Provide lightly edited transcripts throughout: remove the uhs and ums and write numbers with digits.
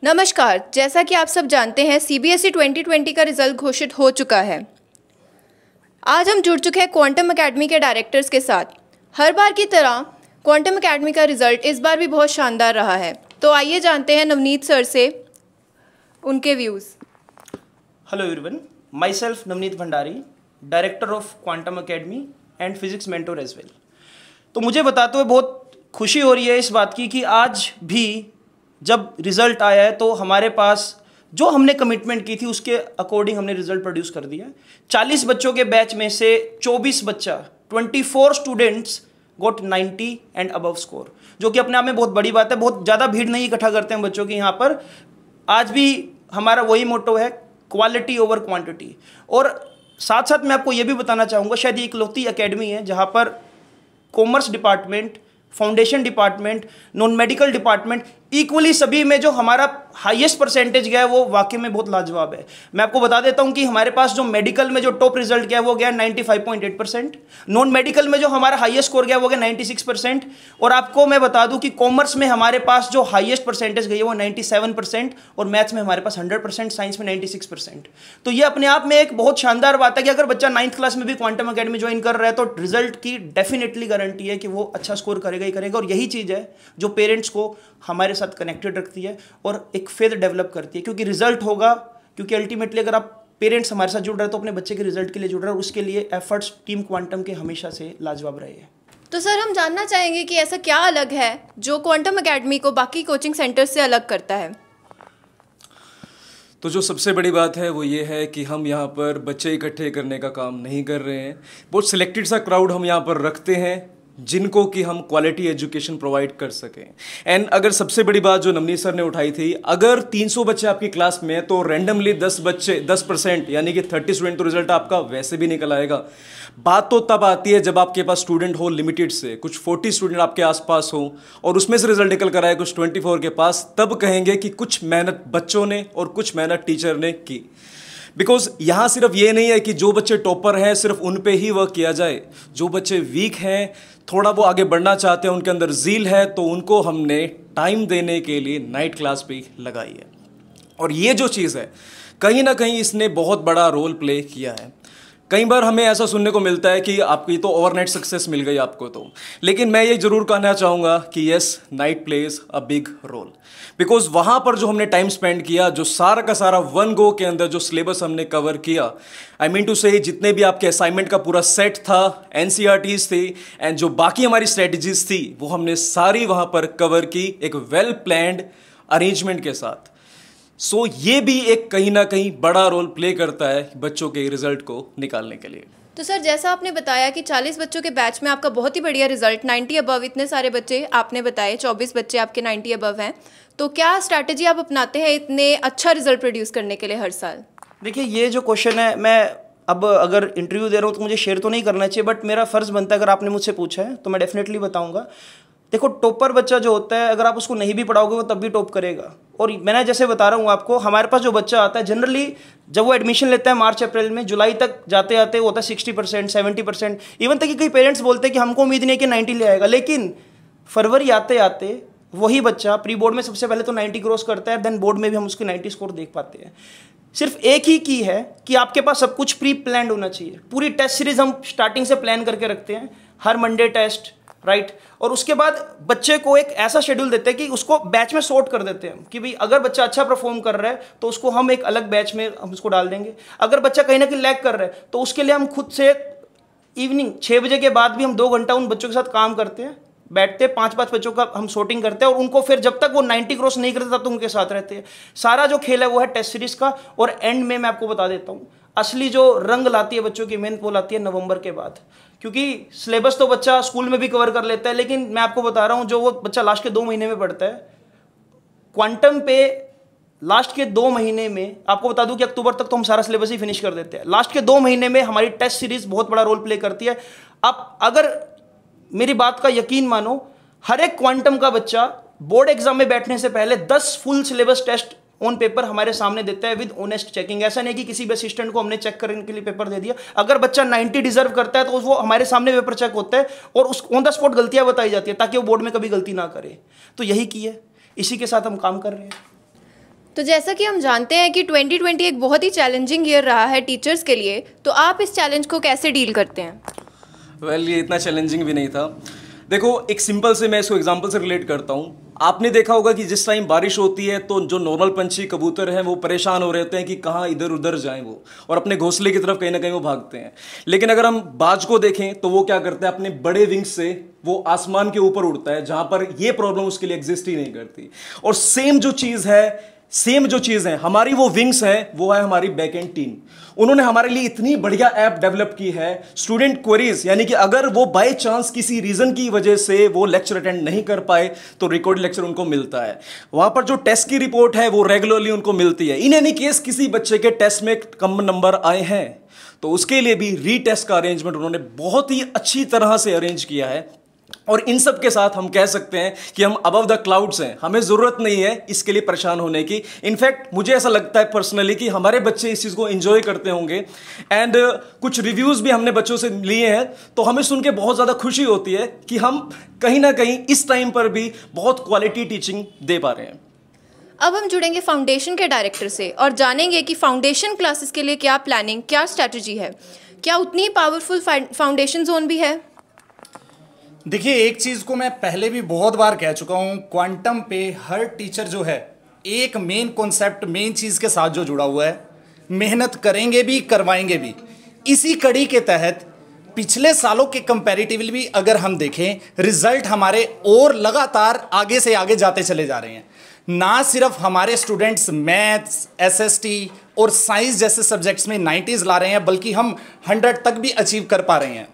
नमस्कार। जैसा कि आप सब जानते हैं सीबीएसई 2020 का रिजल्ट घोषित हो चुका है। आज हम जुड़ चुके हैं क्वांटम एकेडमी के डायरेक्टर्स के साथ। हर बार की तरह क्वांटम एकेडमी का रिजल्ट इस बार भी बहुत शानदार रहा है। तो आइए जानते हैं नवनीत सर से उनके views. Hello everyone, myself Navneet Bhandari, director of quantum academy and physics mentor as well. तो मुझे बताते हुए बहुत खुशी हो रही है इस बात की कि आज भी जब रिज़ल्ट आया है तो हमारे पास जो हमने कमिटमेंट की थी उसके अकॉर्डिंग हमने रिज़ल्ट प्रोड्यूस कर दिया है। 40 बच्चों के बैच में से 24 बच्चा 24 students got 90 and above score, जो कि अपने आप में बहुत बड़ी बात है। बहुत ज़्यादा भीड़ नहीं इकट्ठा करते हैं बच्चों की यहाँ पर। आज भी हमारा वही मोटो है, क्वालिटी ओवर क्वांटिटी। और साथ साथ मैं आपको ये भी बताना चाहूँगा, शायद ये इकलौती एकेडमी है जहाँ पर commerce department, foundation department, non medical department equally सभी में जो हमारा हाईएस्ट परसेंटेज गया है वो वाकई में बहुत लाजवाब है। मैं आपको बता देता हूं कि हमारे पास जो मेडिकल में जो टॉप रिजल्ट गया वो गया 95.8%, नॉन मेडिकल में जो हमारा हाईएस्ट स्कोर गया वो गया 96%, और आपको मैं बता दूं कि कॉमर्स में हमारे पास जो हाईएस्ट परसेंटेज गई है वो 97%, और मैथ्स में हमारे पास 100%, साइंस में 96%। तो ये अपने आप में एक बहुत शानदार बात है कि अगर बच्चा 9th क्लास में भी क्वांटम एकेडमी ज्वाइन कर रहा है तो रिजल्ट की डेफिनेटली गारंटी है कि वो अच्छा स्कोर करेगा ही करेगा। और यही चीज़ है जो पेरेंट्स को हमारे साथ कनेक्टेड रखती है और एक फेथ डेवलप करती है, क्योंकि रिजल्ट होगा, क्योंकि अल्टीमेटली अगर आप पेरेंट्स हमारे साथ जुड़ रहे हैं तो अपने बच्चे के रिजल्ट के लिए जुड़ रहे हैं, और उसके लिए एफर्ट्स टीम क्वांटम के हमेशा से लाजवाब रहे हैं। तो सर, हम जानना चाहेंगे कि ऐसा क्या अलग है जो क्वांटम एकेडमी को बाकी कोचिंग सेंटर से अलग करता है। तो जो सबसे बड़ी बात है वो ये है कि हम यहाँ पर बच्चे इकट्ठे करने का काम नहीं कर रहे हैं। बहुत सिलेक्टेड सा क्राउड हम यहाँ पर रखते हैं जिनको कि हम क्वालिटी एजुकेशन प्रोवाइड कर सकें। एंड अगर सबसे बड़ी बात जो नवनीत सर ने उठाई थी, अगर 300 बच्चे आपकी क्लास में तो रैंडमली 10 बच्चे 10% यानी कि 30 स्टूडेंट तो रिजल्ट आपका वैसे भी निकल आएगा। बात तो तब आती है जब आपके पास स्टूडेंट हो लिमिटेड से, कुछ 40 स्टूडेंट आपके आसपास हो और उसमें से रिजल्ट निकल कर आए कुछ 24 के पास, तब कहेंगे कि कुछ मेहनत बच्चों ने और कुछ मेहनत टीचर ने की। बिकॉज यहाँ सिर्फ ये नहीं है कि जो बच्चे टॉपर हैं सिर्फ उन पे ही वर्क किया जाए। जो बच्चे वीक हैं, थोड़ा वो आगे बढ़ना चाहते हैं, उनके अंदर ज़ील है, तो उनको हमने टाइम देने के लिए नाइट क्लास भी लगाई है। और ये जो चीज़ है कहीं ना कहीं इसने बहुत बड़ा रोल प्ले किया है। कई बार हमें ऐसा सुनने को मिलता है कि आपकी तो ओवरनाइट सक्सेस मिल गई आपको तो, लेकिन मैं ये जरूर कहना चाहूँगा कि yes, night plays a big role. Because वहाँ पर जो हमने टाइम स्पेंड किया, जो सारा का सारा वन गो के अंदर जो सिलेबस हमने कवर किया, आई मीन टू से जितने भी आपके असाइनमेंट का पूरा सेट था, एनसीईआरटीज थी एंड जो बाकी हमारी स्ट्रेटजीज थी वो हमने सारी वहाँ पर कवर की एक वेल प्लान्ड अरेंजमेंट के साथ। सो ये भी एक कहीं ना कहीं बड़ा रोल प्ले करता है बच्चों के रिजल्ट को निकालने के लिए। तो सर, जैसा आपने बताया कि 40 बच्चों के बैच में आपका बहुत ही बढ़िया रिजल्ट 90 अबव, इतने सारे बच्चे आपने बताए, 24 बच्चे आपके 90 अबव हैं, तो क्या स्ट्रैटेजी आप अपनाते हैं इतने अच्छा रिजल्ट प्रोड्यूस करने के लिए हर साल? देखिए, ये जो क्वेश्चन है, मैं अब अगर इंटरव्यू दे रहा हूँ तो मुझे शेयर तो नहीं करना चाहिए, बट मेरा फ़र्ज़ बनता है, अगर आपने मुझसे पूछा है तो मैं डेफिनेटली बताऊँगा। देखो, टॉपर बच्चा जो होता है, अगर आप उसको नहीं भी पढ़ाओगे वो तब भी टॉप करेगा। और मैंने जैसे बता रहा हूँ आपको, हमारे पास जो बच्चा आता है जनरली जब वो एडमिशन लेता है मार्च अप्रैल में, जुलाई तक जाते आते वो होता है 60%, 70%, इवन तक कि कई पेरेंट्स बोलते हैं कि हमको उम्मीद नहीं है कि 90 ले आएगा। लेकिन फरवरी आते आते वही बच्चा प्री बोर्ड में सबसे पहले तो 90 क्रॉस करता है, देन बोर्ड में भी हम उसकी 90 स्कोर देख पाते हैं। सिर्फ एक ही की है कि आपके पास सब कुछ प्री प्लान्ड होना चाहिए। पूरी टेस्ट सीरीज हम स्टार्टिंग से प्लान करके रखते हैं, हर मंडे टेस्ट, राइट। और उसके बाद बच्चे को एक ऐसा शेड्यूल देते हैं कि उसको बैच में सॉर्ट कर देते हैं कि भाई अगर बच्चा अच्छा परफॉर्म कर रहा है तो उसको हम एक अलग बैच में हम उसको डाल देंगे। अगर बच्चा कहीं ना कहीं लैग कर रहा है तो उसके लिए हम खुद से इवनिंग 6 बजे के बाद भी हम 2 घंटा उन बच्चों के साथ काम करते हैं, बैठते हैं, 5-5 बच्चों का हम सॉर्टिंग करते हैं, और उनको फिर जब तक वो 90 क्रॉस नहीं करते तब तक उनके साथ रहते हैं। सारा जो खेल है वो है टेस्ट सीरीज का। और एंड में मैं आपको बता देता हूँ, असली जो रंग लाती है बच्चों की मेहनत वो लाती है नवंबर के बाद, क्योंकि सिलेबस तो बच्चा स्कूल में भी कवर कर लेता है, लेकिन मैं आपको बता रहा हूँ जो वो बच्चा लास्ट के 2 महीने में पढ़ता है क्वांटम पे, लास्ट के 2 महीने में आपको बता दूं कि अक्टूबर तक तो हम सारा सिलेबस ही फिनिश कर देते हैं। लास्ट के 2 महीने में हमारी टेस्ट सीरीज बहुत बड़ा रोल प्ले करती है। आप अगर मेरी बात का यकीन मानो, हर एक क्वांटम का बच्चा बोर्ड एग्जाम में बैठने से पहले 10 full syllabus test on paper हमारे सामने देता है विद ऑनेस्ट चेकिंग। ऐसा नहीं कि किसी भी असिस्टेंट को हमने चेक करने के लिए पेपर दे दिया। अगर बच्चा 90 डिजर्व करता है तो वो हमारे सामने पेपर चेक होता है और उस ऑन द स्पॉट गलतियां बताई जाती है ताकि वो बोर्ड में कभी गलती ना करे। तो यही की है, इसी के साथ हम काम कर रहे हैं। तो जैसा कि हम जानते हैं कि 2020 एक बहुत ही चैलेंजिंग ईयर रहा है टीचर्स के लिए, तो आप इस चैलेंज को कैसे डील करते हैं? ये इतना चैलेंजिंग भी नहीं था। देखो, एक सिंपल से मैं इसको एग्जांपल से रिलेट करता हूँ। आपने देखा होगा कि जिस टाइम बारिश होती है तो जो नॉर्मल पंछी कबूतर हैं वो परेशान हो रहे होते हैं कि कहाँ इधर उधर जाएं वो, और अपने घोंसले की तरफ कहीं ना कहीं वो भागते हैं। लेकिन अगर हम बाज को देखें तो वो क्या करता है, अपने बड़े विंग्स से वो आसमान के ऊपर उड़ता है, जहां पर ये प्रॉब्लम उसके लिए एग्जिस्ट ही नहीं करती। और सेम जो चीज़ है हमारी वो विंग्स हैं, वो है हमारी बैक एंड टीम। उन्होंने हमारे लिए इतनी बढ़िया ऐप डेवलप की है, स्टूडेंट क्वेरीज, यानी कि अगर वो बाय चांस किसी रीजन की वजह से वो लेक्चर अटेंड नहीं कर पाए तो रिकॉर्ड लेक्चर उनको मिलता है। वहां पर जो टेस्ट की रिपोर्ट है वो रेगुलरली उनको मिलती है। इन एनी केस किसी बच्चे के टेस्ट में कम नंबर आए हैं तो उसके लिए भी रीटेस्ट का अरेंजमेंट उन्होंने बहुत ही अच्छी तरह से अरेंज किया है। और इन सब के साथ हम कह सकते हैं कि हम अबव द क्लाउड्स हैं, हमें जरूरत नहीं है इसके लिए परेशान होने की। इनफैक्ट मुझे ऐसा लगता है पर्सनली कि हमारे बच्चे इस चीज़ को एंजॉय करते होंगे। एंड कुछ रिव्यूज़ भी हमने बच्चों से लिए हैं तो हमें सुन के बहुत ज़्यादा खुशी होती है कि हम कहीं ना कहीं इस टाइम पर भी बहुत क्वालिटी टीचिंग दे पा रहे हैं। अब हम जुड़ेंगे फाउंडेशन के डायरेक्टर से और जानेंगे कि फाउंडेशन क्लासेस के लिए क्या प्लानिंग, क्या स्ट्रैटेजी है, क्या उतनी पावरफुल फाउंडेशन जोन भी है? देखिए, एक चीज़ को मैं पहले भी बहुत बार कह चुका हूँ, क्वांटम पे हर टीचर जो है एक मेन कॉन्सेप्ट, मेन चीज़ के साथ जो जुड़ा हुआ है, मेहनत करेंगे भी करवाएंगे भी। इसी कड़ी के तहत पिछले सालों के कंपैरेटिवली भी अगर हम देखें, रिजल्ट हमारे और लगातार आगे से आगे जाते चले जा रहे हैं। ना सिर्फ हमारे स्टूडेंट्स मैथ्स, एसएसटी और साइंस जैसे सब्जेक्ट्स में 90s ला रहे हैं, बल्कि हम 100 तक भी अचीव कर पा रहे हैं।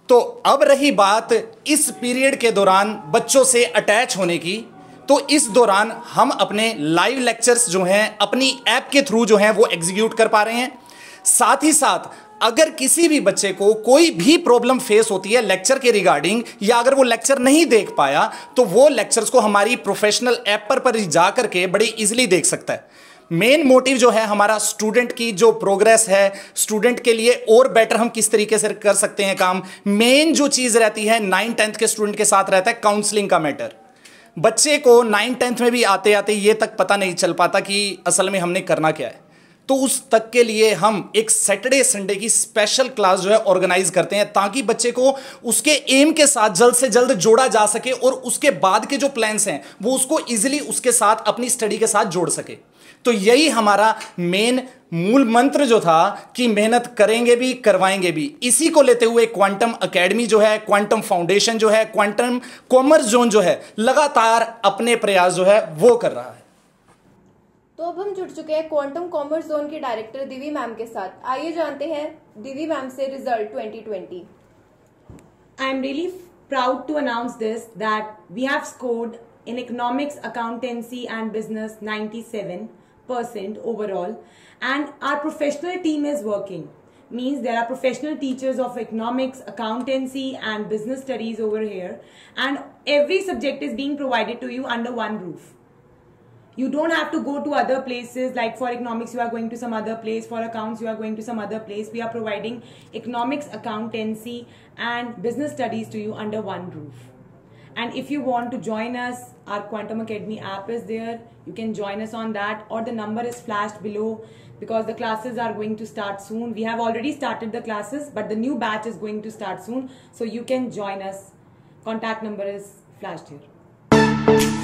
तो अब रही बात इस पीरियड के दौरान बच्चों से अटैच होने की, तो इस दौरान हम अपने लाइव लेक्चर्स जो हैं अपनी ऐप के थ्रू जो हैं वो एग्जीक्यूट कर पा रहे हैं। साथ ही साथ अगर किसी भी बच्चे को कोई भी प्रॉब्लम फेस होती है लेक्चर के रिगार्डिंग, या अगर वो लेक्चर नहीं देख पाया तो वो लेक्चर्स को हमारी प्रोफेशनल ऐप पर जा करके बड़ी इजीली देख सकता है। मेन मोटिव जो है हमारा स्टूडेंट की जो प्रोग्रेस है, स्टूडेंट के लिए और बेटर हम किस तरीके से कर सकते हैं काम। मेन जो चीज़ रहती है 9th-10th के स्टूडेंट के साथ रहता है काउंसलिंग का मैटर। बच्चे को 9th-10th में भी आते आते ये तक पता नहीं चल पाता कि असल में हमने करना क्या है, तो उस तक के लिए हम एक सैटरडे संडे की स्पेशल क्लास जो है ऑर्गेनाइज करते हैं, ताकि बच्चे को उसके एम के साथ जल्द से जल्द जोड़ा जा सके और उसके बाद के जो प्लान्स हैं वो उसको इजीली उसके साथ अपनी स्टडी के साथ जोड़ सके। तो यही हमारा मेन मूल मंत्र जो था कि मेहनत करेंगे भी करवाएंगे भी, इसी को लेते हुए क्वांटम एकेडमी जो है, क्वांटम फाउंडेशन जो है, क्वांटम कॉमर्स जोन जो है, लगातार अपने प्रयास जो है वो कर रहा है। तो अब हम जुड़ चुके हैं क्वांटम कॉमर्स जोन के डायरेक्टर दिव्य मैम के साथ। आइए जानते हैं दिव्य मैम से result 2020। I am really proud to announce this that we have scored in economics, accountancy and business 97% overall, and our professional team is working. Means there are professional teachers of economics, accountancy and business studies over here, and every subject is being provided to you under one roof. You don't have to go to other places, like for economics you are going to some other place, for accounts you are going to some other place. We are providing economics, accountancy and business studies to you under one roof. And if you want to join us, our Quantum Academy app is there. You can join us on that, or the number is flashed below, because the classes are going to start soon. We have already started the classes, but the new batch is going to start soon. So you can join us. Contact number is flashed here.